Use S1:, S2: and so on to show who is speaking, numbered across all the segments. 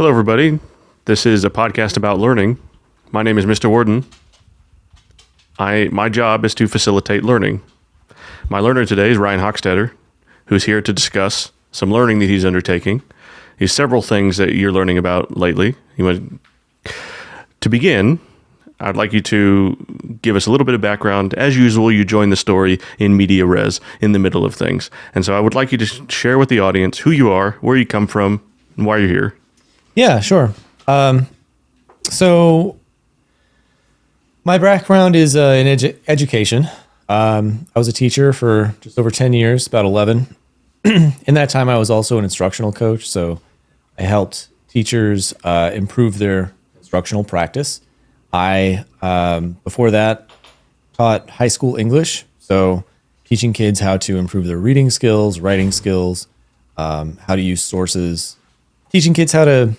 S1: Hello, everybody. This is a podcast about learning. My name is Mr. Warden. My job is to facilitate learning. My learner today is Ryan Hochstetter, who's here to discuss some learning that he's undertaking. He's several things that you're learning about lately. To begin, I'd like you to give us a little bit of background. As usual, you join the story in media res, in the middle of things. And so I would like you to share with the audience who you are, where you come from, and why you're here.
S2: Yeah, sure. So my background is in education. I was a teacher for just over 10 years, about 11. In that time, I was also an instructional coach. So I helped teachers improve their instructional practice. I, before that, taught high school English. So teaching kids how to improve their reading skills, writing skills, how to use sources, teaching kids how to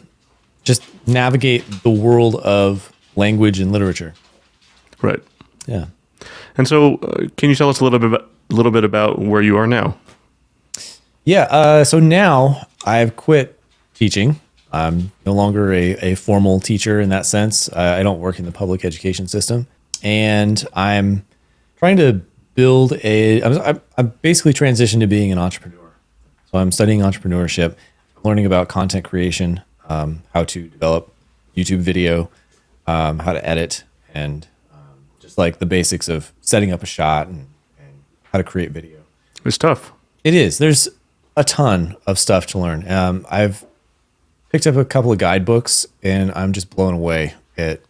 S2: just navigate the world of language and literature.
S1: Right.
S2: Yeah.
S1: And so can you tell us a little bit about where you are now?
S2: Yeah. So now I've quit teaching. I'm no longer a formal teacher in that sense. I don't work in the public education system, and I'm trying to build I'm basically transitioned to being an entrepreneur. So I'm studying entrepreneurship, learning about content creation, how to develop YouTube video, how to edit, and just like the basics of setting up a shot and how to create video.
S1: It's tough.
S2: It is. There's a ton of stuff to learn. I've picked up a couple of guidebooks, and I'm just blown away at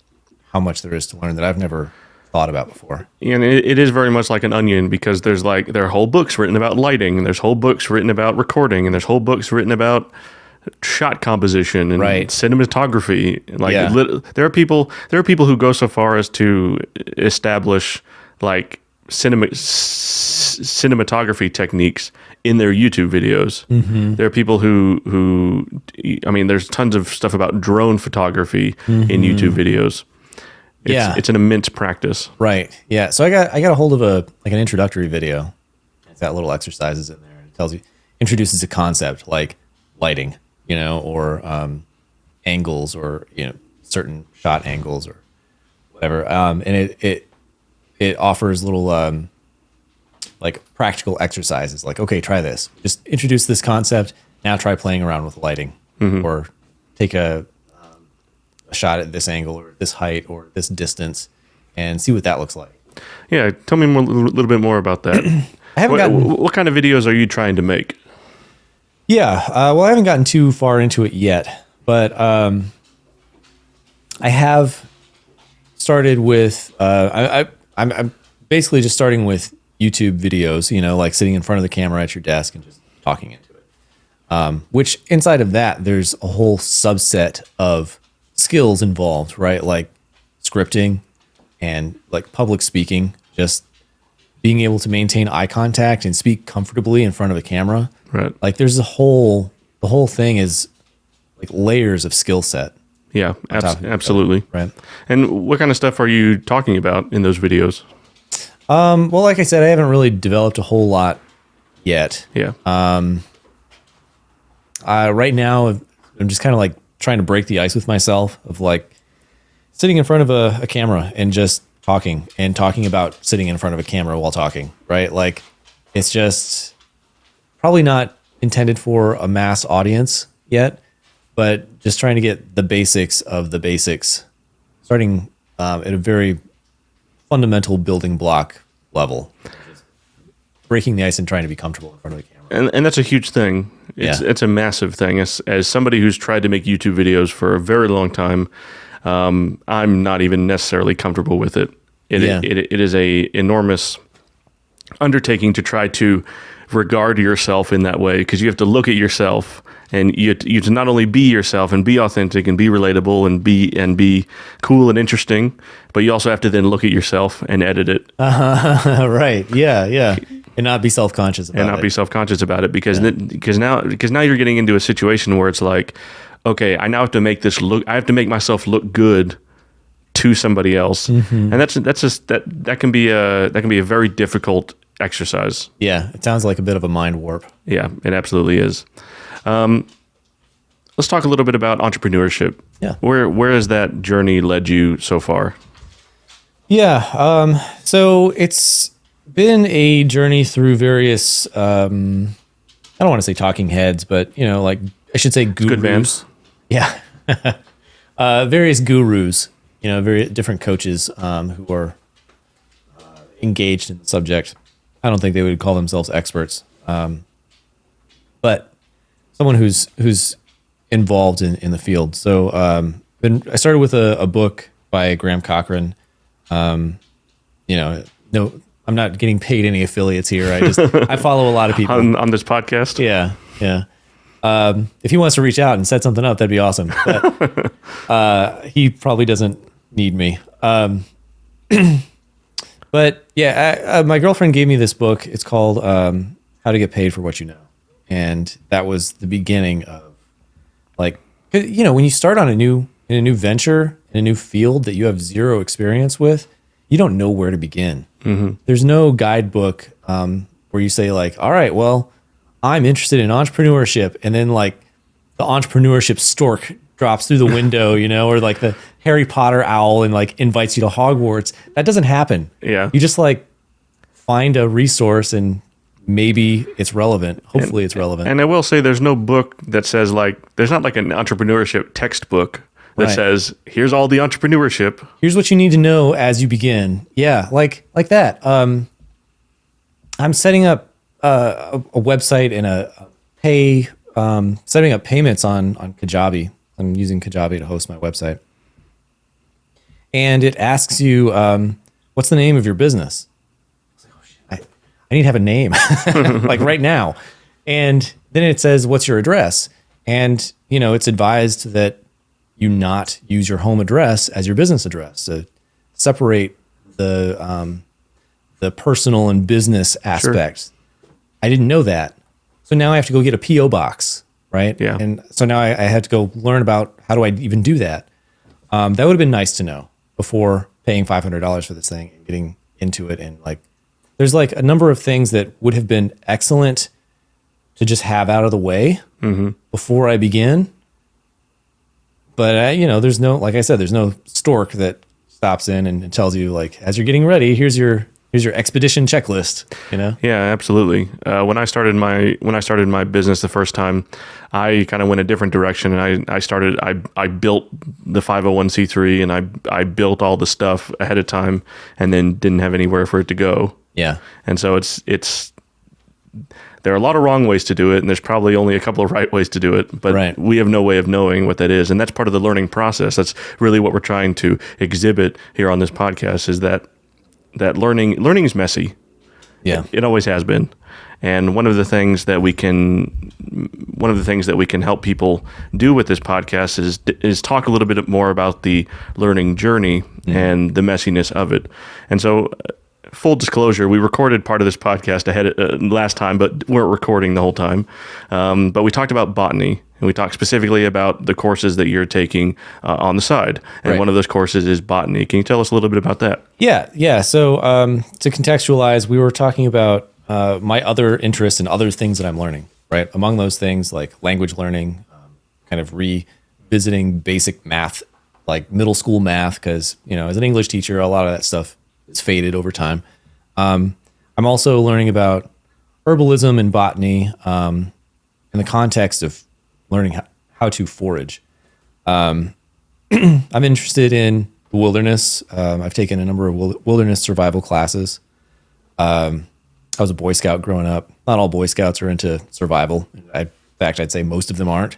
S2: how much there is to learn that I've never thought about before.
S1: And it is very much like an onion, because there are whole books written about lighting, and there's whole books written about recording, and there's whole books written about shot composition and cinematography. There are people who go so far as to establish like cinematography techniques in their YouTube videos. Mm-hmm. There are people who there's tons of stuff about drone photography in YouTube videos. It's an immense practice.
S2: Right. Yeah. So I got a hold of an introductory video. It's got little exercises in there. It tells you, introduces a concept like lighting, or angles, or certain shot angles or whatever. And it offers little like practical exercises. Like, okay, try this. Just introduce this concept. Now try playing around with lighting, or take a shot at this angle or this height or this distance and see what that looks like.
S1: Yeah, tell me a little bit more about that. What kind of videos are you trying to make?
S2: Yeah, well, I haven't gotten too far into it yet, but I have started with I'm basically just starting with YouTube videos, like sitting in front of the camera at your desk and just talking into it. Which inside of that, there's a whole subset of skills involved, right? Like scripting and like public speaking, just being able to maintain eye contact and speak comfortably in front of a camera.
S1: Right.
S2: Like there's the whole thing is like layers of skill set.
S1: Yeah, absolutely.
S2: Right.
S1: And what kind of stuff are you talking about in those videos?
S2: Well, like I said, I haven't really developed a whole lot yet.
S1: Yeah.
S2: Right now I'm just kind of like trying to break the ice with myself of like sitting in front of a camera and just talking about sitting in front of a camera while talking, right? Like it's just probably not intended for a mass audience yet, but just trying to get the basics of the basics, starting at a very fundamental building block level, just breaking the ice and trying to be comfortable in front of the camera.
S1: And that's a huge thing. It's a massive thing. As somebody who's tried to make YouTube videos for a very long time, I'm not even necessarily comfortable with it. It is a enormous undertaking to try to regard yourself in that way, because you have to look at yourself and you have to not only be yourself and be authentic and be relatable and be cool and interesting, but you also have to then look at yourself and edit it.
S2: Right. Yeah. And not be self-conscious about it. Because now you're getting into a situation where it's like, okay, I now have to make myself look good to somebody else. Mm-hmm. And that can be a very difficult exercise. Yeah, it sounds like a bit of a mind warp.
S1: Yeah, it absolutely is. let's talk a little bit about entrepreneurship.
S2: Yeah.
S1: Where has that journey led you so far?
S2: Yeah. So it's been a journey through various, I don't want to say talking heads, but like I should say gurus.
S1: Good bands.
S2: Yeah. Various gurus, very different coaches who are engaged in the subject. I don't think they would call themselves experts, but someone who's involved in the field. So I started with a book by Graham Cochran. No, I'm not getting paid any affiliates here. I follow a lot of people
S1: on this podcast.
S2: Yeah. If he wants to reach out and set something up, that'd be awesome. But he probably doesn't need me. But yeah, my girlfriend gave me this book. It's called How to Get Paid for What You Know. And that was the beginning of when you start on in a new venture, in a new field that you have zero experience with, you don't know where to begin. Mm-hmm. There's no guidebook where you say all right, well, I'm interested in entrepreneurship. And then the entrepreneurship stork drops through the window, or the Harry Potter owl and invites you to Hogwarts. That doesn't happen.
S1: Yeah.
S2: You just find a resource and maybe it's relevant. Hopefully it's relevant.
S1: And I will say there's no book that says there's not an entrepreneurship textbook that says, here's all the entrepreneurship.
S2: Here's what you need to know as you begin. Yeah. Like that. I'm setting up a website and setting up payments on Kajabi. I'm using Kajabi to host my website. And it asks you, what's the name of your business? I need to have a name right now. And then it says, what's your address? And, it's advised that you not use your home address as your business address. So separate the personal and business aspects. Sure. I didn't know that. So now I have to go get a P.O. box, right?
S1: Yeah.
S2: And so now I had to go learn about how do I even do that. That would have been nice to know before paying $500 for this thing and getting into it. And there's a number of things that would have been excellent to just have out of the way before I begin. But there's no, like I said, there's no stork that stops in and tells you as you're getting ready, here's your expedition checklist.
S1: Yeah, absolutely. When I started my business the first time, I kind of went a different direction, and I built the 501c3, and I built all the stuff ahead of time, and then didn't have anywhere for it to go.
S2: Yeah.
S1: And so it's there are a lot of wrong ways to do it, and there's probably only a couple of right ways to do it, but we have no way of knowing what that is. And that's part of the learning process. That's really what we're trying to exhibit here on this podcast, is that learning is messy.
S2: Yeah.
S1: It always has been. And one of the things that we can help people do with this podcast is talk a little bit more about the learning journey and the messiness of it. And so, full disclosure, we recorded part of this podcast last time, but weren't recording the whole time. But we talked about botany, and we talked specifically about the courses that you're taking on the side. And one of those courses is botany. Can you tell us a little bit about that? Yeah.
S2: So to contextualize, we were talking about my other interests and other things that I'm learning, right? Among those things, language learning, kind of revisiting basic math, middle school math, because, as an English teacher, a lot of that stuff is faded over time. I'm also learning about herbalism and botany in the context of learning how to forage. I'm interested in the wilderness. I've taken a number of wilderness survival classes. I was a Boy Scout growing up. Not all Boy Scouts are into survival. In fact, I'd say most of them aren't.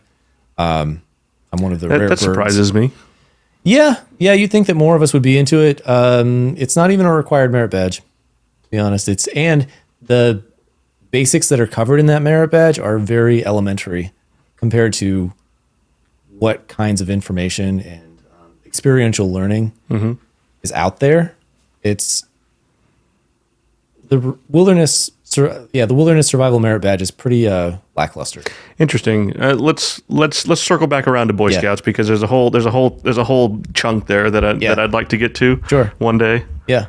S2: I'm one of the rare birds.
S1: That surprises me.
S2: Yeah, you'd think that more of us would be into it. It's not even a required merit badge, to be honest. And the basics that are covered in that merit badge are very elementary compared to what kinds of information and experiential learning is out there. It's the wilderness survival merit badge is pretty lackluster.
S1: Interesting. Let's circle back around to Boy Scouts, because there's a whole chunk there that I'd like to get to one day.
S2: Yeah.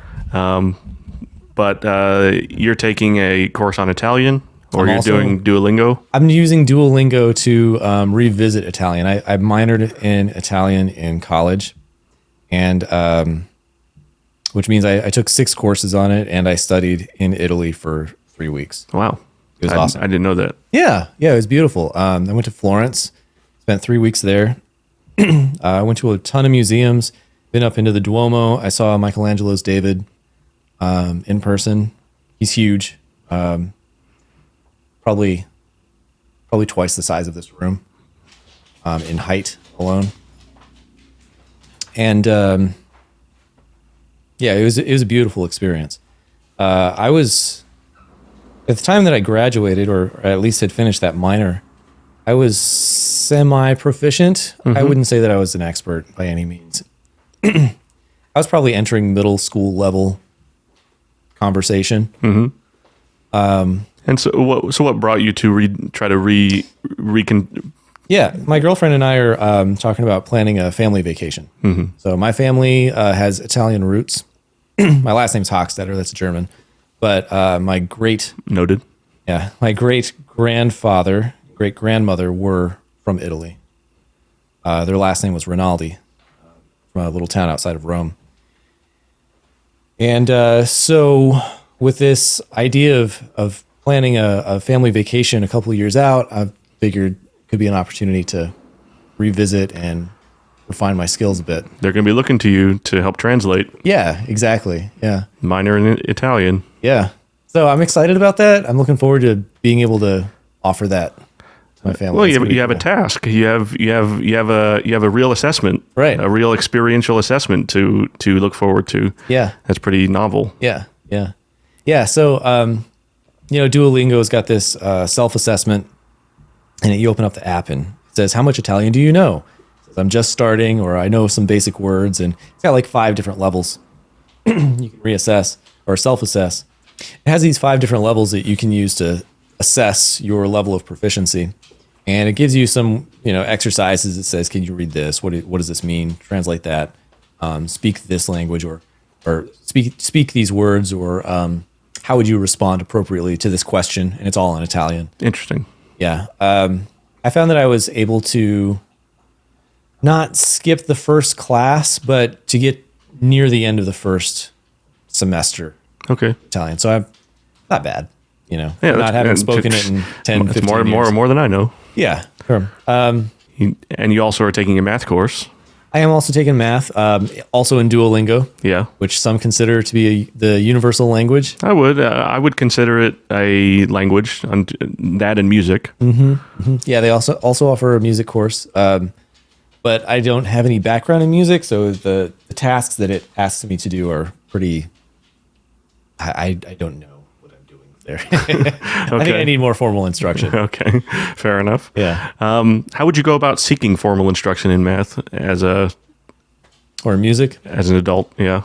S1: But you're taking a course on Italian, Or you're doing Duolingo?
S2: I'm using Duolingo to revisit Italian. I minored in Italian in college, and which means I took 6 courses on it, and I studied in Italy for 3 weeks.
S1: Wow.
S2: It was awesome.
S1: I didn't know that.
S2: Yeah, it was beautiful. I went to Florence, spent 3 weeks there. I went to a ton of museums, been up into the Duomo. I saw Michelangelo's David in person. He's huge. Probably twice the size of this room in height alone. And it was a beautiful experience. I was at the time that I graduated, or at least had finished that minor, I was semi-proficient. I wouldn't say that I was an expert by any means. I was probably entering middle school level conversation.
S1: And so what brought you to try to
S2: Yeah, my girlfriend and I are talking about planning a family vacation. So my family has Italian roots. My last name's Hochstetter. That's German. But my great grandfather, great grandmother were from Italy. Their last name was Rinaldi, from a little town outside of Rome. And so with this idea of planning a family vacation a couple of years out, I figured it could be an opportunity to revisit and refine my skills a bit.
S1: They're going to be looking to you to help translate.
S2: Yeah, exactly. Yeah.
S1: Minor in Italian.
S2: Yeah. So I'm excited about that. I'm looking forward to being able to offer that to my family.
S1: Well, you have a task. You have a real assessment,
S2: right?
S1: A real experiential assessment to look forward to.
S2: Yeah,
S1: that's pretty novel.
S2: Yeah. So, Duolingo's got this self-assessment, and you open up the app and it says, "How much Italian do you know?" It says, "I'm just starting," or "I know some basic words," and it's got like 5 different levels you can reassess or self-assess. It has these 5 different levels that you can use to assess your level of proficiency. And it gives you some, exercises. It says, can you read this? What does this mean? Translate that. Speak this language or speak these words, or how would you respond appropriately to this question? And it's all in Italian.
S1: Interesting.
S2: Yeah. I found that I was able to not skip the first class, but to get near the end of the first semester.
S1: Okay.
S2: Italian. So I'm not bad, not having spoken it in 10, 15 years.
S1: More than I know.
S2: Yeah. Sure.
S1: And you also are taking a math course.
S2: I am also taking math, also in Duolingo. Yeah. Which some consider to be the universal language.
S1: I would consider it a language, that and music.
S2: Yeah, they also offer a music course. But I don't have any background in music, so the tasks that it asks me to do are pretty... I don't know what I'm doing there. I think I need more formal instruction.
S1: Okay, fair enough.
S2: Yeah.
S1: How would you go about seeking formal instruction in math
S2: or music
S1: as an adult? Yeah.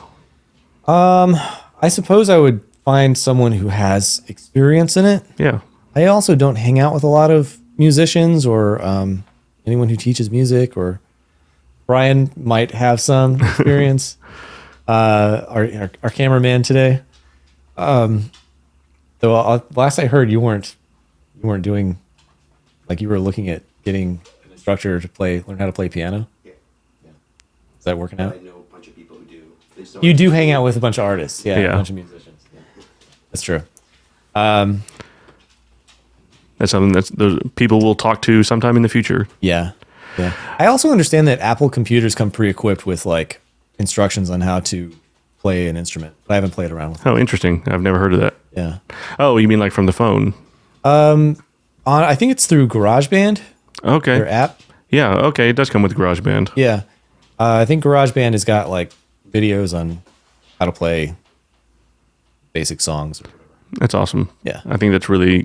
S2: I suppose I would find someone who has experience in it.
S1: Yeah.
S2: I also don't hang out with a lot of musicians or anyone who teaches music, or Brian might have some experience. Our cameraman today. Though last I heard, you weren't doing, like, you were looking at getting an instructor to learn how to play piano.
S3: Yeah.
S2: Is that working out?
S3: I know a bunch of people who do.
S2: You do hang out with a bunch of artists, a bunch of musicians. Yeah. That's true.
S1: That's something those people will talk to sometime in the future.
S2: Yeah. I also understand that Apple computers come pre-equipped with like instructions on how to play an instrument, but I haven't played around with it.
S1: Oh, interesting. I've never heard of that.
S2: Yeah.
S1: Oh, you mean like from the phone?
S2: I think it's through GarageBand.
S1: Okay.
S2: Their app.
S1: Yeah. Okay. It does come with GarageBand.
S2: Yeah. I think GarageBand has got like videos on how to play basic songs.
S1: That's awesome.
S2: Yeah.
S1: I think it's really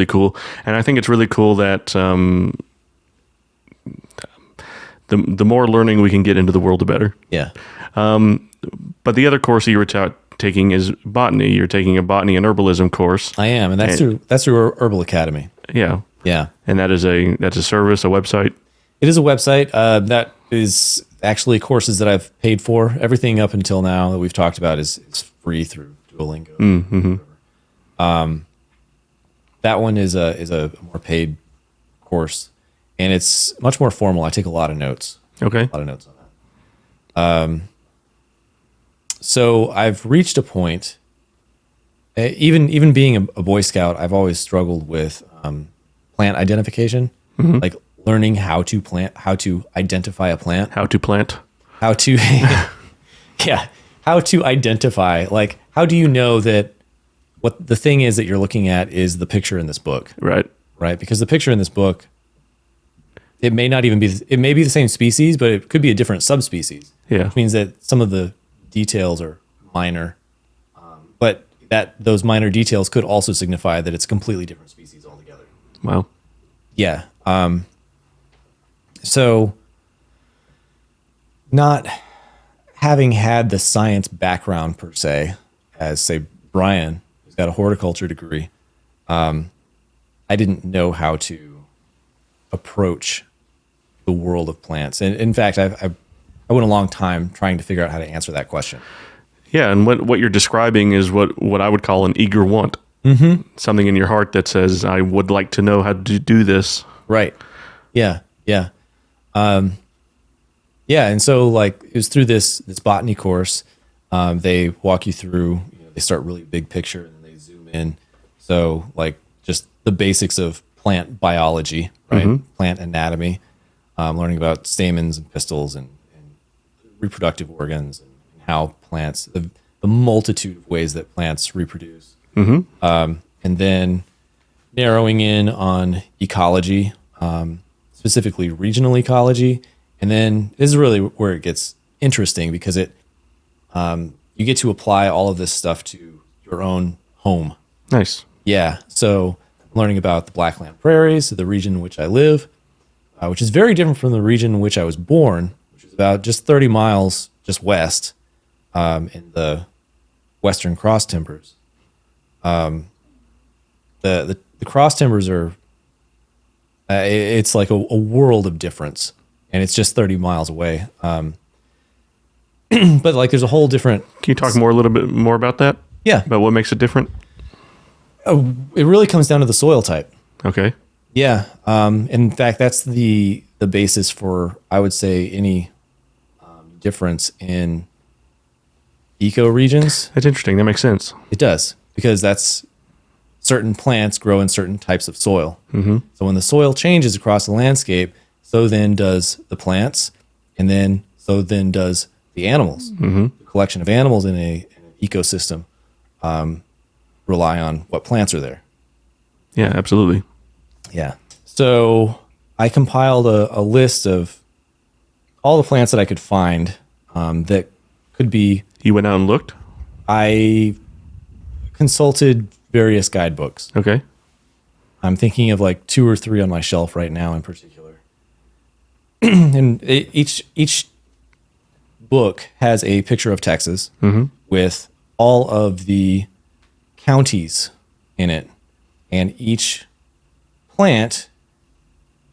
S1: cool. And I think it's really cool that the more learning we can get into the world, the better.
S2: Yeah.
S1: But the other course that you were taking is botany. You're taking a botany and herbalism course.
S2: I am, and that's through Herbal Academy.
S1: Yeah.
S2: Yeah.
S1: And that's a service, a website.
S2: It is a website that is actually courses that I've paid for. Everything up until now that we've talked about is free through Duolingo.
S1: Mm-hmm.
S2: That one is a more paid course, and it's much more formal. I take a lot of notes.
S1: Okay.
S2: A lot of notes on that. So I've reached a point. Even being a Boy Scout, I've always struggled with plant identification, like learning how to identify a plant,
S1: How to plant.
S2: how to, yeah, how to identify. Like, how do you know that what the thing is that you're looking at is the picture in this book,
S1: Right.
S2: right? Because the picture in this book, it may not even be. It may be the same species, but it could be a different subspecies.
S1: Yeah.
S2: Which means that some of the details are minor, but that those minor details could also signify that it's a completely different species altogether.
S1: Wow.
S2: Yeah. So not having had the science background per se, as say Brian, who's got a horticulture degree, I didn't know how to approach the world of plants. And in fact, I went a long time trying to figure out how to answer that question.
S1: Yeah, and what you're describing is what I would call an eager want. Mm-hmm. Something in your heart that says, I would like to know how to do this.
S2: Right. Yeah. Yeah. Yeah. And so like it was through this botany course. They walk you through, they start really big picture and then they zoom in. So like just the basics of plant biology, right? Plant anatomy, learning about stamens and pistils and reproductive organs and how plants, the multitude of ways that plants reproduce. And then narrowing in on ecology, specifically regional ecology. And then this is really where it gets interesting because you get to apply all of this stuff to your own home.
S1: Nice.
S2: Yeah. So learning about the Blackland Prairies, the region in which I live, which is very different from the region in which I was born, which is about just 30 miles just west in the Western Cross Timbers. The cross timbers are, it's like a world of difference, and it's just 30 miles away. But like there's a whole different.
S1: Can you talk a little bit more about that?
S2: Yeah.
S1: About what makes it different?
S2: It really comes down to the soil type.
S1: Okay.
S2: Yeah. In fact, that's the basis for, I would say, any difference in ecoregions.
S1: That's interesting. That makes sense.
S2: It does, because that's certain plants grow in certain types of soil. So when the soil changes across the landscape, so then does the plants, and then so then does the animals. The collection of animals in an ecosystem rely on what plants are there.
S1: Yeah, absolutely.
S2: Yeah. So I compiled a list of all the plants that I could find that could be.
S1: You went out and looked?
S2: I consulted various guidebooks.
S1: Okay.
S2: I'm thinking of like 2 or 3 on my shelf right now in particular. And each book has a picture of Texas with all of the counties in it. And each plant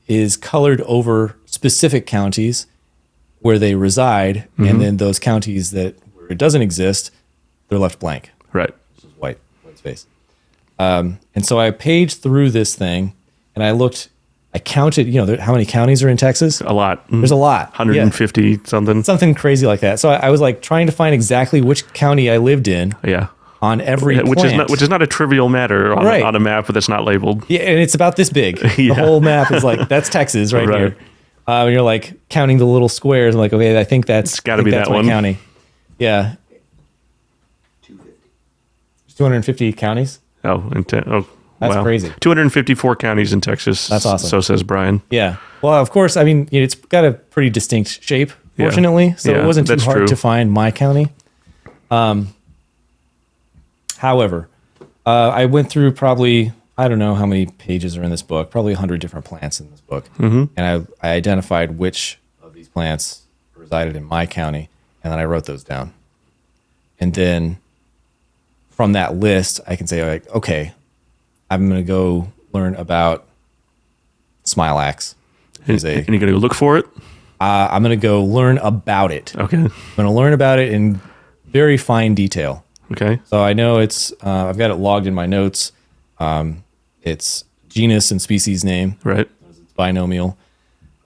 S2: is colored over specific counties where they reside. And then those counties where it doesn't exist, they're left blank.
S1: Right.
S2: Which is white space. And so I paged through this thing and I counted, how many counties are in Texas?
S1: A lot.
S2: There's a lot.
S1: 150 something.
S2: Something crazy like that. So I was like trying to find exactly which county I lived in
S1: Yeah.
S2: on every plant.
S1: Which is not a trivial matter on a map that's not labeled.
S2: Yeah, and it's about this big.
S1: Yeah.
S2: The whole map is like, that's Texas right here. And you're like counting the little squares. I'm like, okay, I think that's
S1: gotta be that
S2: my
S1: one.
S2: county. Yeah. 250 counties?
S1: Oh,
S2: That's
S1: wow.
S2: crazy.
S1: 254 counties in Texas.
S2: That's awesome.
S1: So says Brian.
S2: Yeah. Well, of course, I mean, it's got a pretty distinct shape, fortunately. So
S1: Yeah,
S2: it wasn't too
S1: that's
S2: hard
S1: true.
S2: to find my county. However, I went through probably, I don't know how many pages are in this book, probably 100 different plants in this book. And I identified which of these plants resided in my county, and then I wrote those down. And then from that list, I can say, like, okay, I'm going to go learn about smilax.
S1: And you're going to go look for it?
S2: I'm going to go learn about it.
S1: Okay.
S2: I'm going to learn about it in very fine detail.
S1: Okay.
S2: So I know it's, I've got it logged in my notes. its genus and species name.
S1: Right.
S2: It's binomial.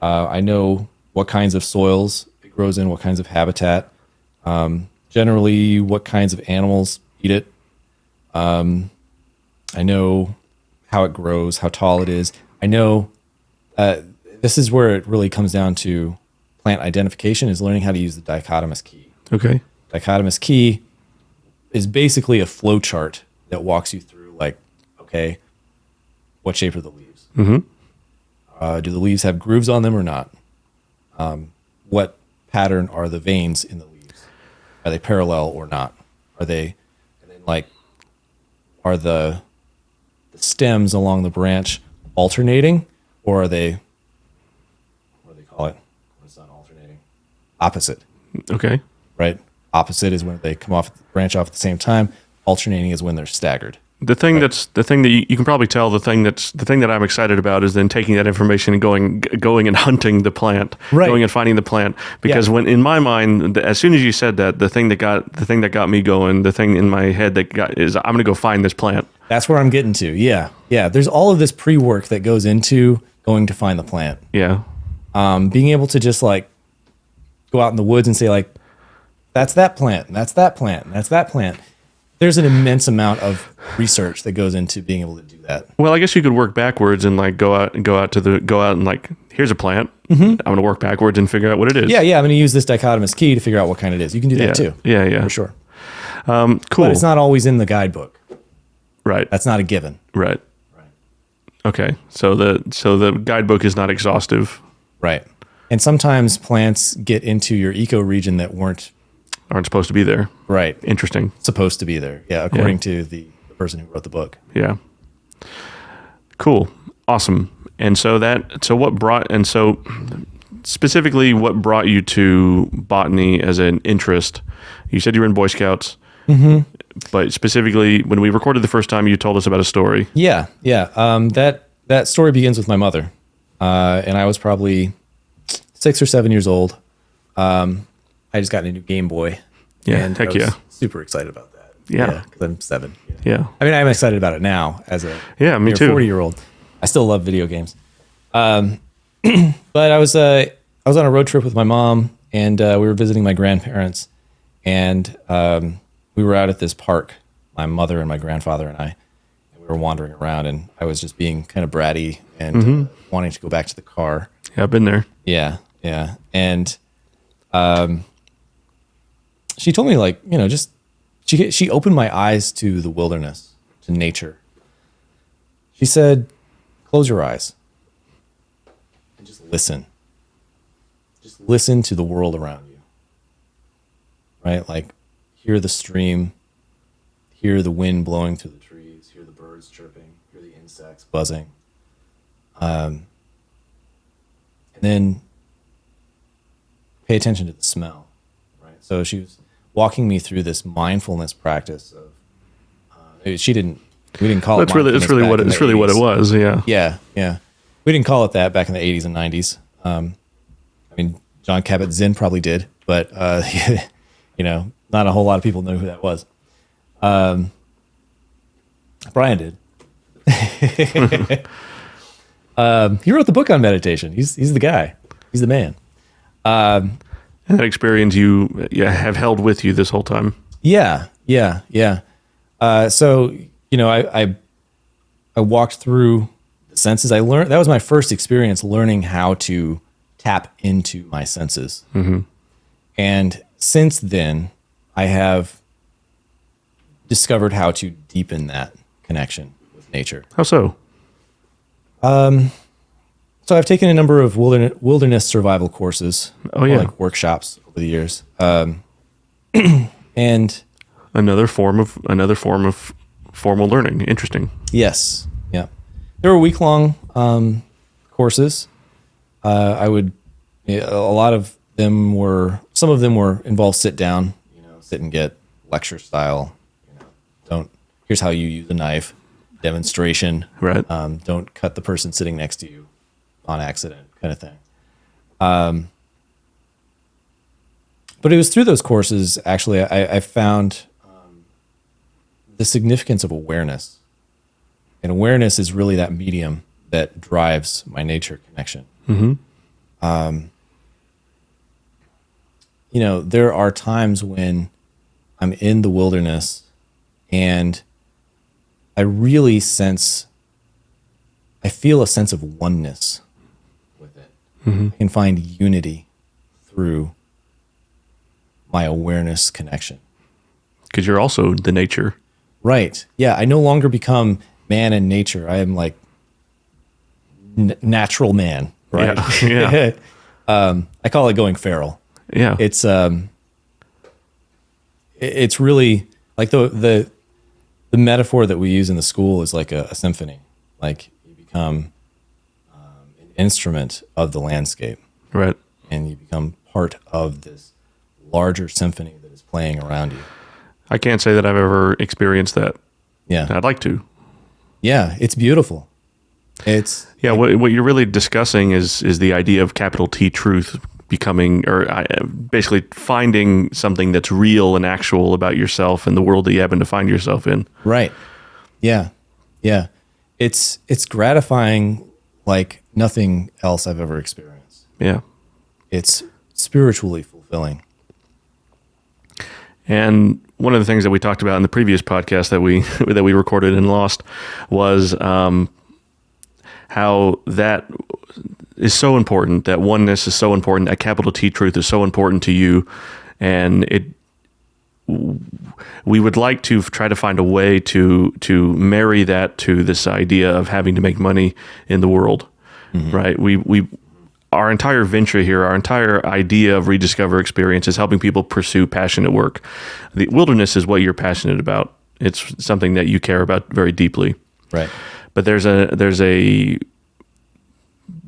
S2: I know what kinds of soils it grows in, what kinds of habitat, generally what kinds of animals eat it. I know how it grows, how tall it is. I know this is where it really comes down to plant identification, is learning how to use the dichotomous key.
S1: Okay.
S2: Dichotomous key is basically a flow chart that walks you through, like, okay, what shape are the leaves?
S1: Mm-hmm.
S2: Do the leaves have grooves on them or not? What pattern are the veins in the leaves? Are they parallel or not? Are they, and then like, are the stems along the branch alternating, or are they, what do they call it? It's not alternating. Opposite,
S1: Okay.
S2: right? Opposite is when they come off the branch off at the same time. Alternating is when they're staggered.
S1: The thing that you can probably tell, the thing that I'm excited about is then taking that information and going and hunting the plant,
S2: Right.
S1: going and finding the plant. Because when in my mind, as soon as you said that, the thing that got me going, the thing in my head that got is I'm going to go find this plant.
S2: That's where I'm getting to. Yeah. Yeah. There's all of this pre-work that goes into going to find the plant.
S1: Yeah.
S2: Being able to just like go out in the woods and say like, that's that plant, and that's that plant, and that's that plant. There's an immense amount of research that goes into being able to do that.
S1: Well, I guess you could work backwards and like go out and like, here's a plant. Mm-hmm. I'm going to work backwards and figure out what it is.
S2: Yeah. I'm going to use this dichotomous key to figure out what kind it is. You can do that too.
S1: Yeah.
S2: For sure.
S1: Cool.
S2: But it's not always in the guidebook.
S1: Right.
S2: That's not a given.
S1: Right. Okay. So the guidebook is not exhaustive.
S2: Right. And sometimes plants get into your ecoregion that
S1: Aren't supposed to be there.
S2: right
S1: Interesting.
S2: supposed to be there. Yeah, according to the person who wrote the book.
S1: Yeah. Cool. Awesome. And so specifically what brought you to botany as an interest? You said you were in Boy Scouts. Mm-hmm. But specifically, when we recorded the first time, you told us about a story.
S2: Yeah. That story begins with my mother, and I was probably 6 or 7 years old. I just got a new Game Boy.
S1: Yeah,
S2: and
S1: heck
S2: I was
S1: yeah.
S2: super excited about that.
S1: Yeah.
S2: Because I'm 7.
S1: Yeah.
S2: I mean, I'm excited about it now as a
S1: Me too.
S2: 40-year-old. I still love video games. But I was on a road trip with my mom, and we were visiting my grandparents, and we were out at this park, my mother and my grandfather and I, and we were wandering around, and I was just being kind of bratty and wanting to go back to the car.
S1: Yeah, I've been there.
S2: Yeah. And she told me, like, just she opened my eyes to the wilderness, to nature. She said, close your eyes and just listen. Just listen to the world around you. Right? Like, hear the stream, hear the wind blowing through the trees, hear the birds chirping, hear the insects buzzing. And then pay attention to the smell. Right? So she was walking me through this mindfulness practice of we didn't call it mindfulness.
S1: It's really what it was. Yeah.
S2: Yeah. We didn't call it that back in the 80s and 90s. I mean, John Kabat-Zinn probably did, but not a whole lot of people know who that was. Brian did. He wrote the book on meditation. He's the guy. He's the man.
S1: And that experience you have held with you this whole time.
S2: Yeah. So, I walked through the senses. I learned, that was my first experience learning how to tap into my senses. Mm-hmm. And since then, I have discovered how to deepen that connection with nature.
S1: How so?
S2: So I've taken a number of wilderness survival courses.
S1: Oh, yeah.
S2: Like workshops over the years. And
S1: another form of formal learning. Interesting.
S2: yes. Yeah. They were week-long courses. Some of them were involved sit down, sit and get lecture style, here's how you use a knife, demonstration.
S1: Right.
S2: Don't cut the person sitting next to you on accident, kind of thing. But it was through those courses, actually, I found the significance of awareness And awareness is really that medium that drives my nature connection. There are times when I'm in the wilderness and I feel a sense of oneness with it. I can find unity through my awareness connection.
S1: Because you're also the nature.
S2: Right. Yeah. I no longer become man and nature. I am like natural man. Right.
S1: Yeah.
S2: I call it going feral.
S1: Yeah.
S2: It's really like the metaphor that we use in the school is like a symphony. Like you become an instrument of the landscape.
S1: Right.
S2: And you become part of this larger symphony that is playing around you.
S1: I can't say that I've ever experienced that.
S2: Yeah.
S1: I'd like to.
S2: Yeah. It's beautiful. It's
S1: what you're really discussing is the idea of capital T truth becoming, or basically finding something that's real and actual about yourself and the world that you happen to find yourself in.
S2: Right. Yeah. Yeah. It's gratifying like nothing else I've ever experienced.
S1: Yeah.
S2: It's spiritually fulfilling.
S1: And one of the things that we talked about in the previous podcast that we recorded and lost was how that is so important, that oneness is so important, that capital T truth is so important to you. And we would like to try to find a way to marry that to this idea of having to make money in the world, right? Our entire venture here, our entire idea of Rediscover Experience is helping people pursue passionate work. The wilderness is what you're passionate about. It's something that you care about very deeply.
S2: Right.
S1: But there's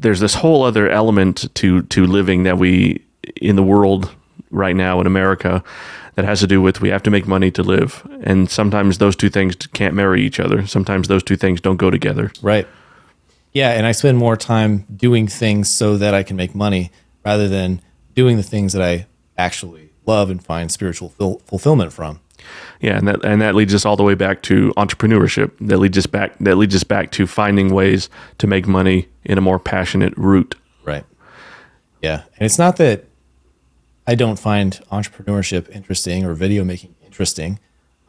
S1: this whole other element to living that we in the world right now in America that has to do with we have to make money to live. And sometimes those two things can't marry each other. Sometimes those two things don't go together.
S2: Right. Yeah, and I spend more time doing things so that I can make money rather than doing the things that I actually love and find spiritual fulfillment from.
S1: Yeah, and that leads us all the way back to entrepreneurship. That leads us back to finding ways to make money in a more passionate route.
S2: Right. Yeah, and it's not that I don't find entrepreneurship interesting or video making interesting.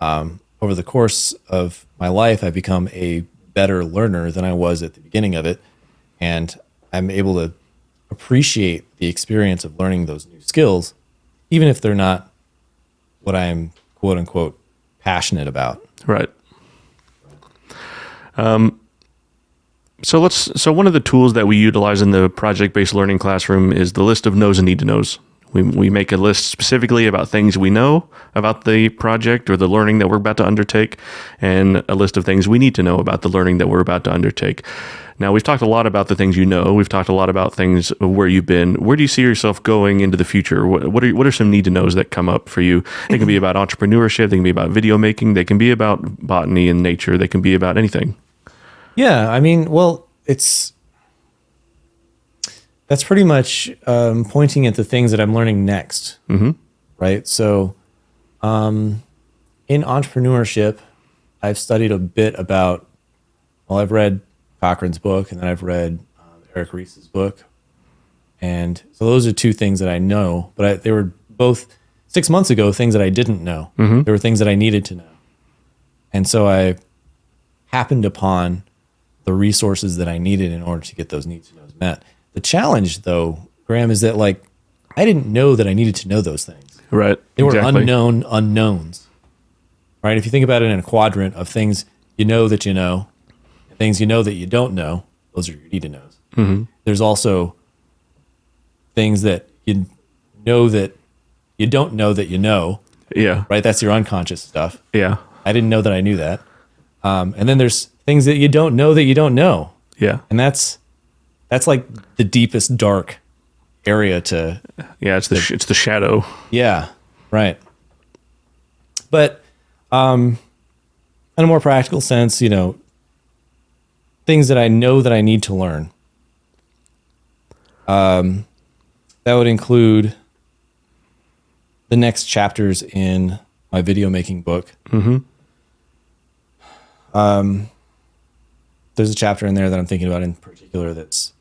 S2: Over the course of my life, I've become a better learner than I was at the beginning of it. And I'm able to appreciate the experience of learning those new skills, even if they're not what I'm quote unquote passionate about.
S1: Right. So one of the tools that we utilize in the project-based learning classroom is the list of knows and need to knows. We make a list specifically about things we know about the project or the learning that we're about to undertake, and a list of things we need to know about the learning that we're about to undertake. Now, we've talked a lot about the things you know. We've talked a lot about things where you've been. Where do you see yourself going into the future? What are some need to knows that come up for you? They can be about entrepreneurship. They can be about video making. They can be about botany and nature. They can be about anything.
S2: Yeah, I mean, well, that's pretty much pointing at the things that I'm learning next, right? So in entrepreneurship, I've studied a bit about, I've read Cochrane's book, and then I've read Eric Ries's book. And so those are two things that I know, but they were both 6 months ago, things that I didn't know. There were things that I needed to know. And so I happened upon the resources that I needed in order to get those needs and knows met. The challenge, though, Graham, is that I didn't know that I needed to know those things.
S1: Right.
S2: They were
S1: exactly.
S2: unknown unknowns. Right? If you think about it in a quadrant of things you know that you know, and things you know that you don't know, those are your need to knows. There's also things that you know that you don't know that you know.
S1: Yeah.
S2: Right? That's your unconscious stuff.
S1: Yeah.
S2: I didn't know that I knew that. And then there's things that you don't know that you don't know.
S1: Yeah.
S2: And that's like the deepest dark area to.
S1: Yeah, it's the shadow.
S2: Yeah, right. But in a more practical sense, things that I know that I need to learn. That would include the next chapters in my video making book. there's a chapter in there that I'm thinking about in particular it's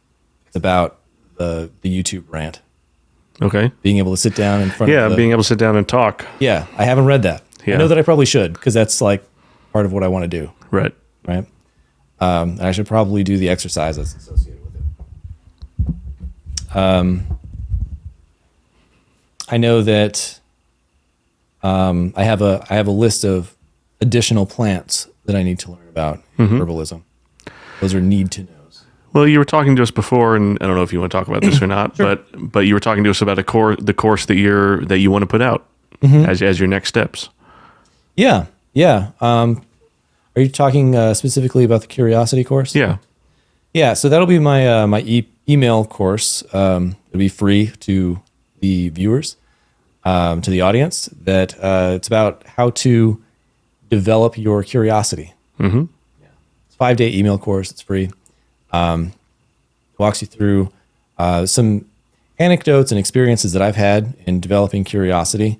S2: about the YouTube rant.
S1: Okay.
S2: Being able to sit down in front of
S1: being able to sit down and talk.
S2: Yeah, I haven't read that.
S1: Yeah.
S2: I know that I probably should because that's like part of what I want to do.
S1: Right.
S2: Right. And I should probably do the exercise that's associated with it. I know that I have a list of additional plants that I need to learn about in herbalism. Those are need to knows.
S1: Well, you were talking to us before, and I don't know if you want to talk about this or not,
S2: Sure.
S1: but you were talking to us about the course that you want to put out as your next steps.
S2: Yeah. Yeah. Are you talking specifically about the curiosity course?
S1: Yeah.
S2: Yeah. So that'll be my email course. It'll be free to the viewers, to the audience. That it's about how to develop your curiosity.
S1: Mm-hmm.
S2: Yeah. It's a 5-day email course. It's free. Walks you through some anecdotes and experiences that I've had in developing curiosity,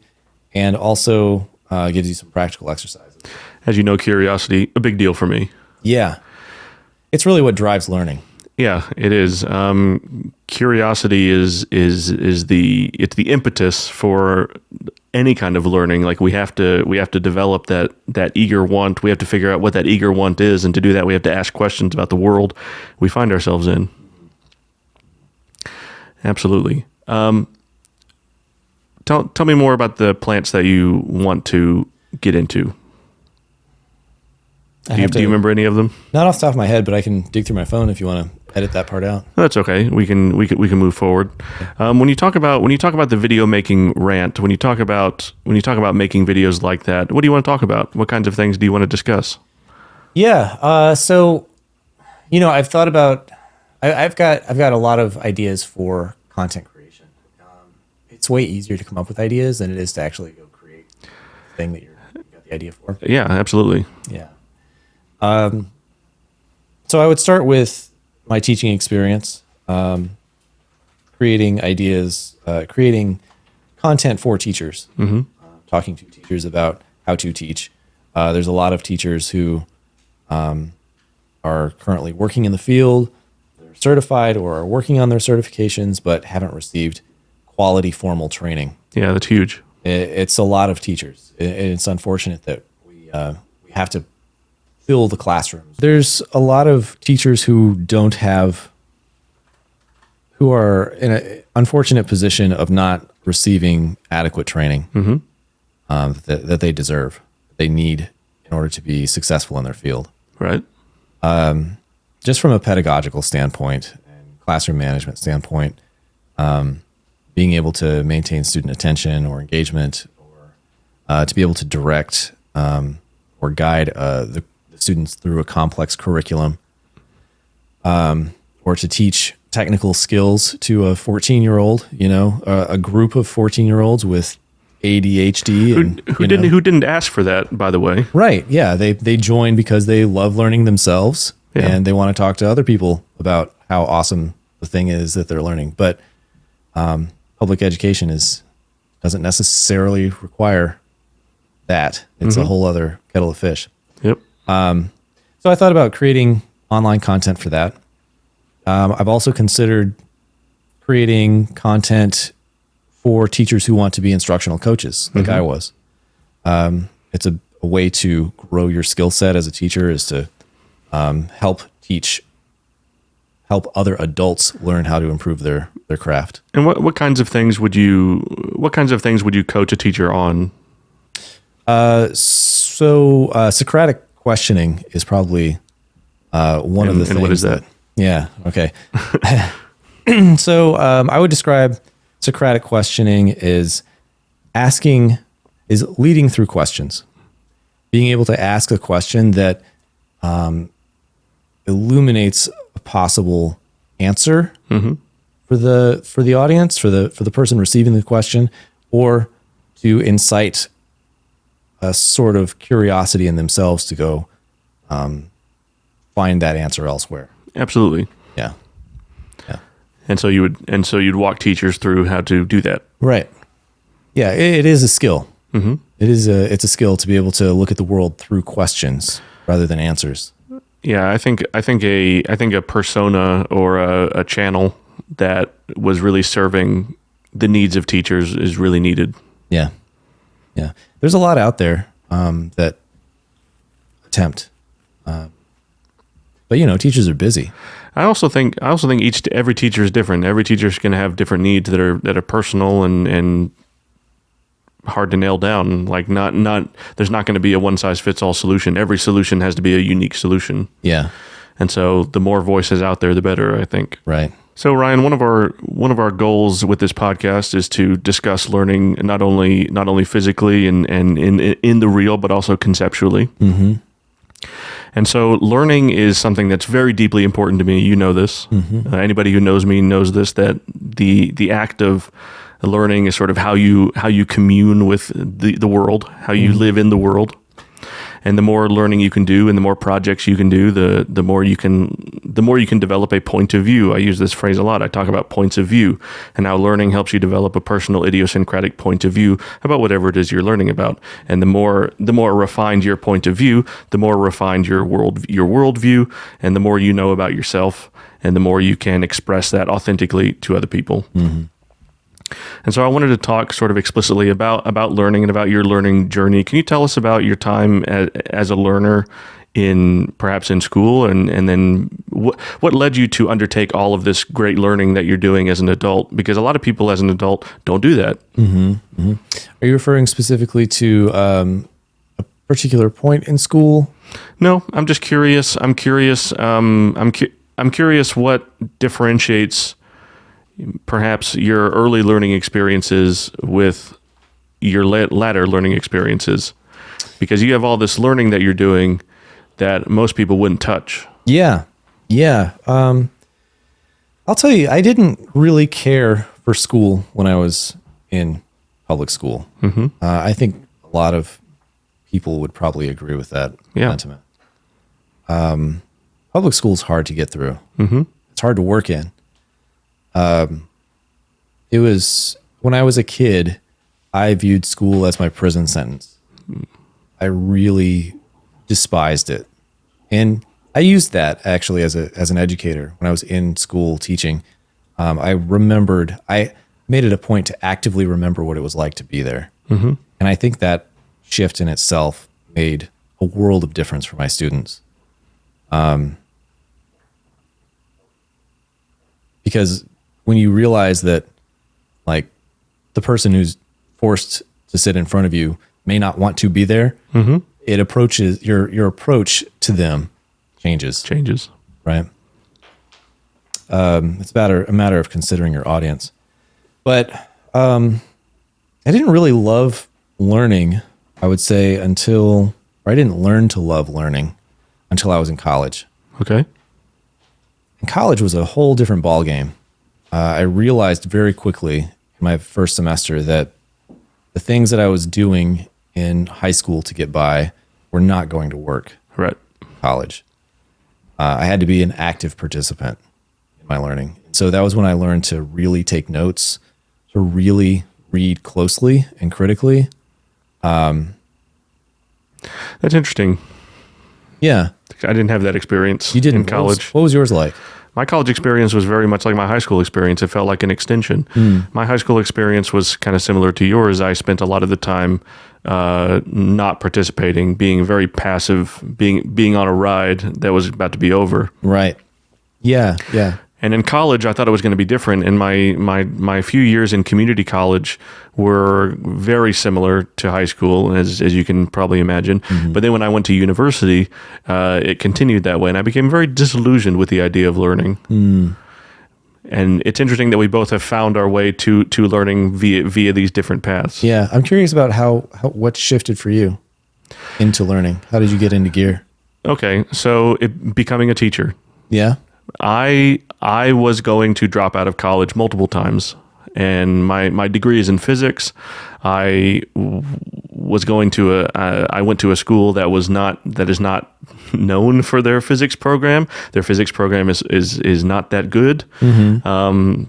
S2: and also gives you some practical exercises.
S1: As you know, curiosity, a big deal for me.
S2: Yeah. It's really what drives learning.
S1: Yeah, it is. Curiosity is the impetus for any kind of learning. Like we have to develop that eager want. We have to figure out what that eager want is, and to do that, we have to ask questions about the world we find ourselves in. Absolutely. Tell me more about the plants that you want to get into. Do you remember any of them?
S2: Not off the top of my head, but I can dig through my phone if you want to edit that part out.
S1: No, that's okay. We can move forward. When you talk about the video making rant, when you talk about making videos like that, what do you want to talk about? What kinds of things do you want to discuss?
S2: Yeah. So, I've thought about. I've got a lot of ideas for content creation. It's way easier to come up with ideas than it is to actually go create the thing that you got the idea for.
S1: Yeah, absolutely.
S2: Yeah. So I would start with my teaching experience, creating ideas, creating content for teachers, talking to teachers about how to teach. There's a lot of teachers who are currently working in the field, they're certified or are working on their certifications, but haven't received quality formal training.
S1: Yeah, that's huge.
S2: It's a lot of teachers. It's unfortunate that we have to fill the classrooms. There's a lot of teachers who are in an unfortunate position of not receiving adequate training that they deserve, they need in order to be successful in their field.
S1: Right.
S2: Just from a pedagogical standpoint and classroom management standpoint, being able to maintain student attention or engagement, or to be able to direct or guide the students through a complex curriculum, or to teach technical skills to a 14-year-old, a group of 14-year-olds with ADHD
S1: who didn't ask for that, by the way.
S2: Right. Yeah. They join because they love learning themselves, and they want to talk to other people about how awesome the thing is that they're learning. But public education doesn't necessarily require that. It's a whole other kettle of fish.
S1: Yep.
S2: So I thought about creating online content for that. I've also considered creating content for teachers who want to be instructional coaches, like I was. It's a way to grow your skill set as a teacher, is to help other adults learn how to improve their craft.
S1: And what kinds of things would you coach a teacher on?
S2: So Socratic questioning is probably one of the things.
S1: And what is that?
S2: Yeah. Okay. So I would describe Socratic questioning is leading through questions, being able to ask a question that illuminates a possible answer for the audience, for the person receiving the question, or to incite a sort of curiosity in themselves to go find that answer elsewhere.
S1: Absolutely.
S2: Yeah. Yeah.
S1: And so you'd walk teachers through how to do that.
S2: Right. Yeah. It is a skill. It's a skill to be able to look at the world through questions rather than answers.
S1: Yeah, I think a persona or a channel that was really serving the needs of teachers is really needed.
S2: Yeah. Yeah. There's a lot out there that attempt. But teachers are busy.
S1: I also think every teacher is different. Every teacher is going to have different needs that are personal and hard to nail down. Like there's not going to be a one size fits all solution. Every solution has to be a unique solution.
S2: Yeah.
S1: And so the more voices out there, the better, I think.
S2: Right.
S1: So Ryan, one of our goals with this podcast is to discuss learning not only physically and in the real, but also conceptually.
S2: Mm-hmm.
S1: And so learning is something that's very deeply important to me. You know this.
S2: Mm-hmm.
S1: Anybody who knows me knows this, that the act of learning is sort of how you commune with the world, how you live in the world. And the more learning you can do and the more projects you can do, the more you can develop a point of view. I use this phrase a lot. I talk about points of view and how learning helps you develop a personal idiosyncratic point of view about whatever it is you're learning about. And the more refined your point of view, the more refined your worldview, and the more you know about yourself, and the more you can express that authentically to other people.
S2: Mm-hmm.
S1: And so I wanted to talk sort of explicitly about learning and about your learning journey. Can you tell us about your time as a learner perhaps in school, and then what led you to undertake all of this great learning that you're doing as an adult? Because a lot of people as an adult don't do that.
S2: Mm-hmm. Mm-hmm. Are you referring specifically to a particular point in school?
S1: No, I'm just curious. I'm curious what differentiates perhaps your early learning experiences with your latter learning experiences, because you have all this learning that you're doing that most people wouldn't touch.
S2: Yeah. I'll tell you, I didn't really care for school when I was in public school.
S1: Mm-hmm.
S2: I think a lot of people would probably agree with that sentiment. Public school is hard to get through.
S1: Mm-hmm.
S2: It's hard to work in. It was when I was a kid, I viewed school as my prison sentence. I really despised it. And I used that actually as an educator when I was in school teaching. I made it a point to actively remember what it was like to be there.
S1: Mm-hmm.
S2: And I think that shift in itself made a world of difference for my students. Because when you realize that, like, the person who's forced to sit in front of you may not want to be there,
S1: mm-hmm.
S2: it approaches your approach to them changes, right? It's a matter of considering your audience. But I didn't really love learning, I would say, I didn't learn to love learning until I was in college.
S1: Okay.
S2: And college was a whole different ballgame. I realized very quickly in my first semester that the things that I was doing in high school to get by were not going to work.
S1: Right.
S2: In college. I had to be an active participant in my learning. So that was when I learned to really take notes, to really read closely and critically.
S1: That's interesting.
S2: Yeah.
S1: I didn't have that experience
S2: You didn't
S1: in college.
S2: What was yours like?
S1: My college experience was very much like my high school experience. It felt like an extension. My high school experience was kind of similar to yours. I spent a lot of the time not participating, being very passive, being on a ride that was about to be over.
S2: Right. Yeah.
S1: And in college, I thought it was going to be different. And my few years in community college were very similar to high school, as you can probably imagine. Mm-hmm. But then when I went to university, it continued that way. And I became very disillusioned with the idea of learning. And it's interesting that we both have found our way to learning via these different paths.
S2: Yeah. I'm curious about what shifted for you into learning. How did you get into gear?
S1: Okay. So becoming a teacher.
S2: Yeah.
S1: I was going to drop out of college multiple times, and my degree is in physics. I went to a school that is not known for their physics program. Their physics program is not that good. Mm-hmm.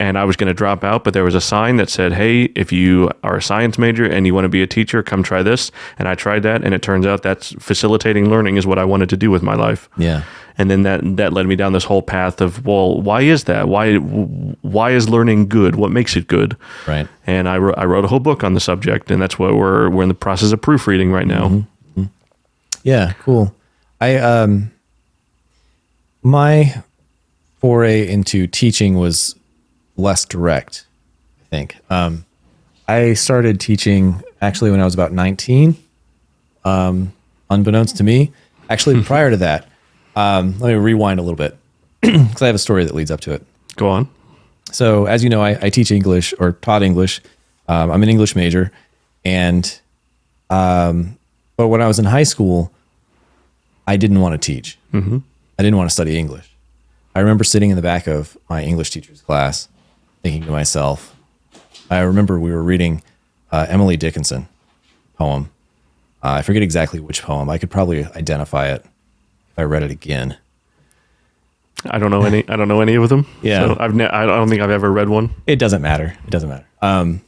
S1: and I was going to drop out, but there was a sign that said, "Hey, if you are a science major and you want to be a teacher, come try this." And I tried that, and it turns out that's facilitating learning is what I wanted to do with my life.
S2: Yeah.
S1: And then that led me down this whole path of, well, why is that? Why is learning good? What makes it good?
S2: Right.
S1: And I wrote a whole book on the subject, and that's what we're in the process of proofreading right now.
S2: Mm-hmm. Yeah, cool. My foray into teaching was less direct, I think. I started teaching actually when I was about 19, unbeknownst to me. Actually, prior to that, let me rewind a little bit because I have a story that leads up to it.
S1: Go on.
S2: So, as you know, I teach English or taught English. I'm an English major, and but when I was in high school, I didn't want to teach. Mm-hmm. I didn't want to study English. I remember sitting in the back of my English teacher's class, thinking to myself. I remember we were reading Emily Dickinson poem. I forget exactly which poem. I could probably identify it if I read it again.
S1: I don't know any. I don't know any of them.
S2: Yeah.
S1: So I don't think I've ever read one.
S2: It doesn't matter. It doesn't matter.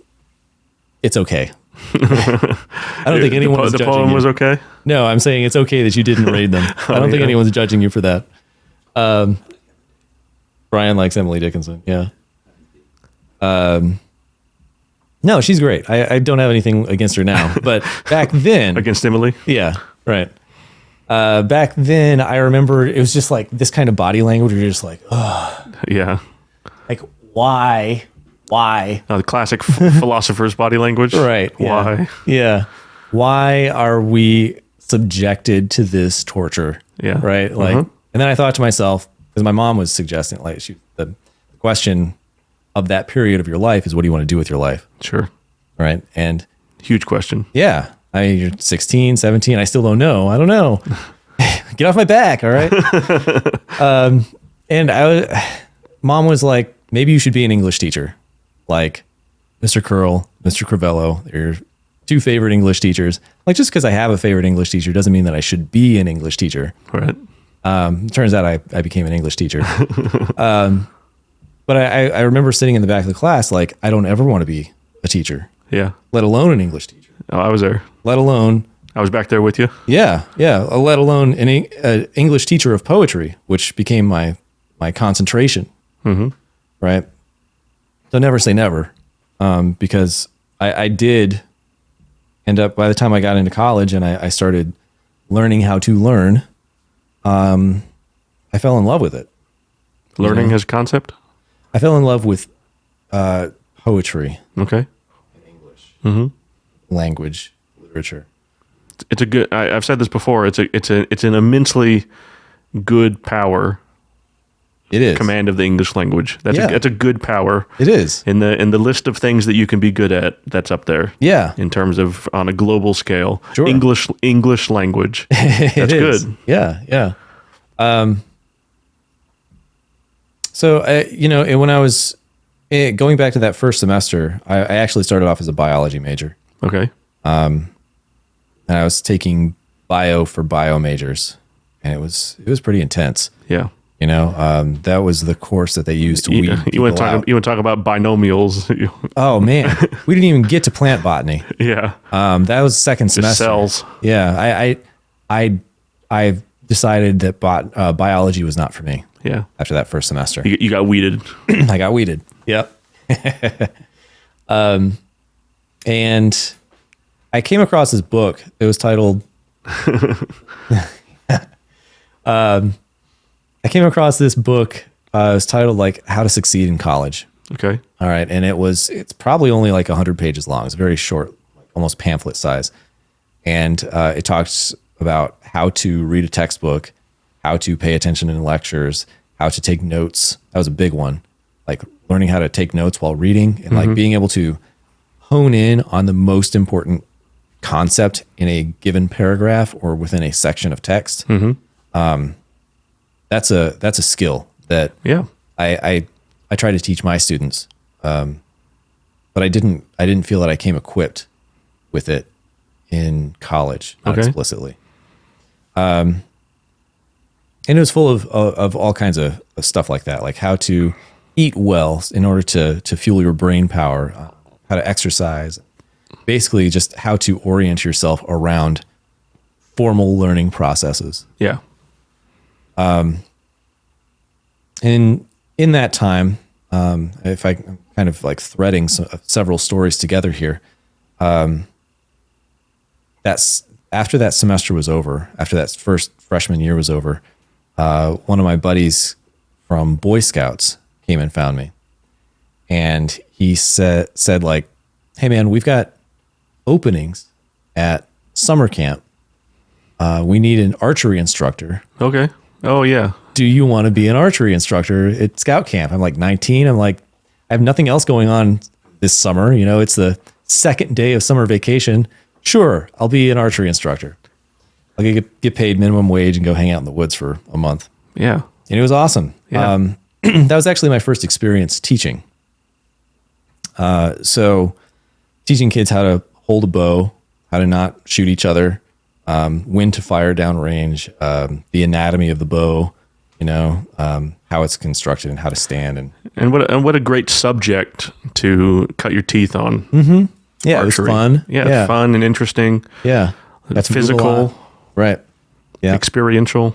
S2: It's okay. I don't think anyone's
S1: the
S2: judging
S1: poem
S2: you.
S1: was okay.
S2: No, I'm saying it's okay that you didn't read them. I don't think anyone's judging you for that. Brian likes Emily Dickinson. Yeah. No, she's great. I don't have anything against her now, but back then,
S1: Against Emily.
S2: yeah, right. Back then, I remember it was just like this kind of body language where you're just like, oh,
S1: Yeah.
S2: like why?
S1: The classic philosopher's body language.
S2: Right.
S1: Why?
S2: Yeah. Why are we subjected to this torture?
S1: Yeah.
S2: Right. Like, and then I thought to myself, because my mom was suggesting, like, the question of that period of your life is, what do you want to do with your life?
S1: Sure.
S2: Right. And
S1: Huge question.
S2: yeah, you're 16, 17. I still don't know. I don't know. Get off my back. All right. And mom was like, maybe you should be an English teacher. Like Mr. Curl, Mr. Crivello, they're your two favorite English teachers. Like, just because I have a favorite English teacher doesn't mean that I should be an English teacher.
S1: Right.
S2: Turns out I became an English teacher. But I remember sitting in the back of the class, like, I don't ever want to be a teacher,
S1: Yeah.
S2: let alone an English teacher,
S1: Oh, I was there.
S2: let alone,
S1: I was back there with you.
S2: yeah, let alone an English teacher of poetry, which became my concentration. Mm-hmm. Right. So never say never, because I did end up, by the time I got into college and I started learning how to learn, I fell in love with it.
S1: Learning as a concept.
S2: I fell in love with poetry,
S1: Okay.
S2: English, language, literature.
S1: It's a good. I've said this before. It's an immensely good power.
S2: It is
S1: Command of the English language. That's a good power.
S2: It is
S1: In the list of things that you can be good at, that's up there.
S2: Yeah.
S1: In terms of on a global scale.
S2: Sure.
S1: English language. That's good.
S2: Yeah. So when I was going back to that first semester, I actually started off as a biology major,
S1: Okay.
S2: and I was taking bio for bio majors, and it was pretty intense.
S1: Yeah.
S2: That was the course that they used to weed
S1: You want
S2: people out.
S1: to talk about binomials?
S2: Oh man, we didn't even get to plant botany.
S1: Yeah.
S2: That was second semester.
S1: Cells.
S2: Yeah, I decided that biology was not for me.
S1: Yeah.
S2: After that first semester,
S1: You got weeded.
S2: I got weeded. Yep. And I came across this book. It was titled. I came across this book. It was titled like "How to Succeed in College."
S1: Okay.
S2: All right, and it's probably only like 100 pages long. It's very short, like almost pamphlet size, and it talks about how to read a textbook, how to pay attention in lectures, how to take notes. That was a big one, like learning how to take notes while reading, and like being able to hone in on the most important concept in a given paragraph or within a section of text. That's a skill that
S1: Yeah.
S2: I try to teach my students, but I didn't feel that I came equipped with it in college, not explicitly. And it was full of all kinds of stuff like that, like how to eat well in order to fuel your brain power, how to exercise, basically just how to orient yourself around formal learning processes.
S1: Yeah.
S2: And in that time, if I'm kind of like threading several stories together here, that's after that semester was over, after that first freshman year was over, one of my buddies from Boy Scouts came and found me, and he said like, "Hey man, we've got openings at summer camp. We need an archery instructor.
S1: Okay. Oh yeah.
S2: Do you want to be an archery instructor at scout camp?" I'm like 19. I'm like, I have nothing else going on this summer. You know, it's the second day of summer vacation. Sure, I'll be an archery instructor. I'll get paid minimum wage and go hang out in the woods for a month.
S1: Yeah.
S2: And it was awesome.
S1: Yeah.
S2: That was actually my first experience teaching. So teaching kids how to hold a bow, how to not shoot each other, when to fire downrange, the anatomy of the bow, you know, how it's constructed and how to stand.
S1: And what a great subject to cut your teeth on.
S2: Mm-hmm. Yeah,
S1: Archery.
S2: it was fun.
S1: Yeah, fun and interesting.
S2: Yeah.
S1: That's physical.
S2: Right. Yeah.
S1: Experiential.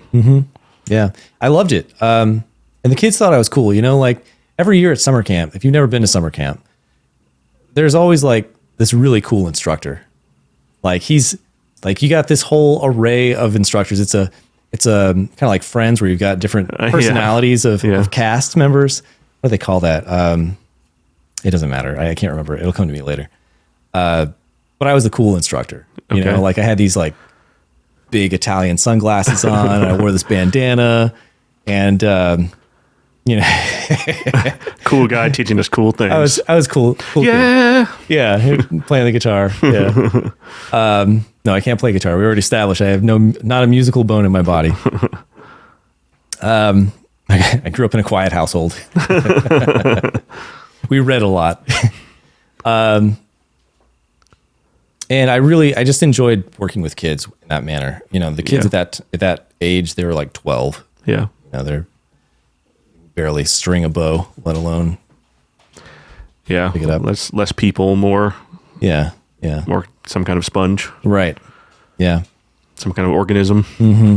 S2: Yeah. I loved it. And the kids thought I was cool. You know, like every year at summer camp, if you've never been to summer camp, there's always like this really cool instructor. Like he's like, you got this whole array of instructors. It's a kind of like Friends where you've got different personalities of cast members. What do they call that? It doesn't matter. I can't remember. It'll come to me later. But I was the cool instructor, you know, like I had these like big Italian sunglasses on, and I wore this bandana, and, you know,
S1: cool guy teaching us cool things.
S2: I was cool.
S1: Yeah.
S2: Kid. Yeah. Playing the guitar. Yeah. No, I can't play guitar. We already established I have not a musical bone in my body. I grew up in a quiet household. We read a lot. And I just enjoyed working with kids in that manner. You know, the kids at that age, they were like 12.
S1: Yeah.
S2: You know, they're barely string a bow, let alone pick it up.
S1: Less people, more.
S2: Yeah.
S1: More some kind of sponge.
S2: Right. Yeah.
S1: Some kind of organism.
S2: Mm-hmm.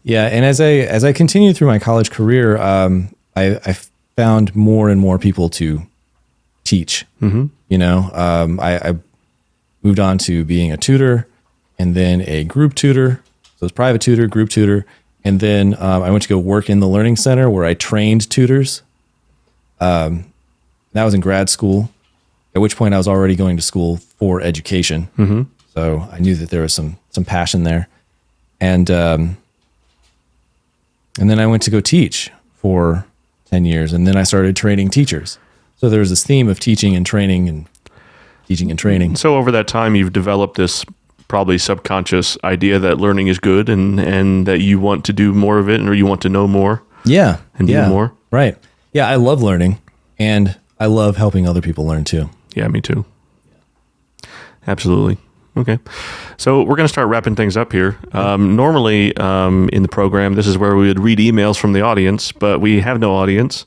S2: Yeah. And as I continued through my college career, I found more and more people to teach. Mm-hmm. You know, I moved on to being a tutor, and then a group tutor. So it's private tutor, group tutor. And then I went to go work in the learning center where I trained tutors. That was in grad school, at which point I was already going to school for education. Mm-hmm. So I knew that there was some passion there. And then I went to go teach for 10 years, and then I started training teachers. So there was this theme of teaching and training and teaching and training.
S1: So over that time, you've developed this probably subconscious idea that learning is good, and that you want to do more of it, or you want to know more.
S2: Yeah.
S1: And do more.
S2: Right. Yeah. I love learning, and I love helping other people learn too.
S1: Yeah, me too. Absolutely. Okay. So we're going to start wrapping things up here. Normally in the program, this is where we would read emails from the audience, but we have no audience.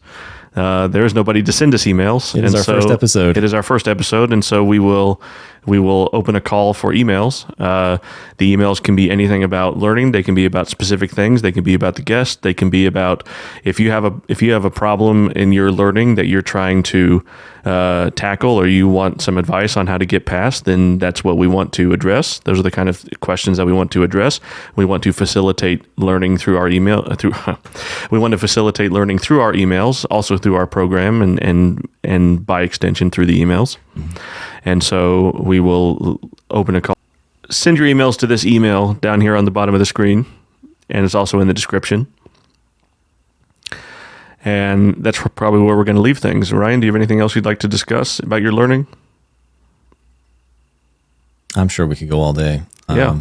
S1: There is nobody to send us emails.
S2: It is our first episode.
S1: It is our first episode, and so we will open a call for emails. The emails can be anything about learning. They can be about specific things. They can be about the guest. They can be about if you have a problem in your learning that you're trying to tackle, or you want some advice on how to get past, then that's what we want to address. Those are the kind of questions that we want to address. We want to facilitate learning through our email. We want to facilitate learning through our emails, also through our program, and by extension through the emails. Mm-hmm. And so we will open a call. Send your emails to this email down here on the bottom of the screen, and it's also in the description. And that's probably where we're going to leave things. Ryan, do you have anything else you'd like to discuss about your learning?
S2: I'm sure we could go all day.
S1: Yeah.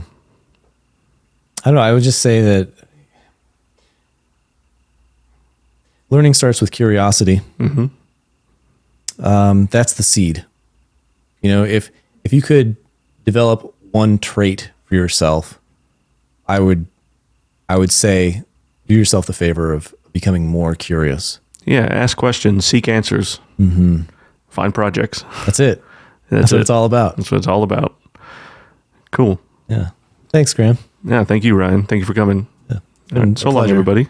S2: I don't know. I would just say that learning starts with curiosity. Mm-hmm. That's the seed. You know, if you could develop one trait for yourself, I would say do yourself the favor of becoming more curious.
S1: Yeah, ask questions, seek answers, find projects.
S2: That's it. That's what it's all about.
S1: That's what it's all about. Cool.
S2: Yeah. Thanks, Graham.
S1: Yeah, thank you, Ryan. Thank you for coming.
S2: Yeah.
S1: All right, so long, everybody.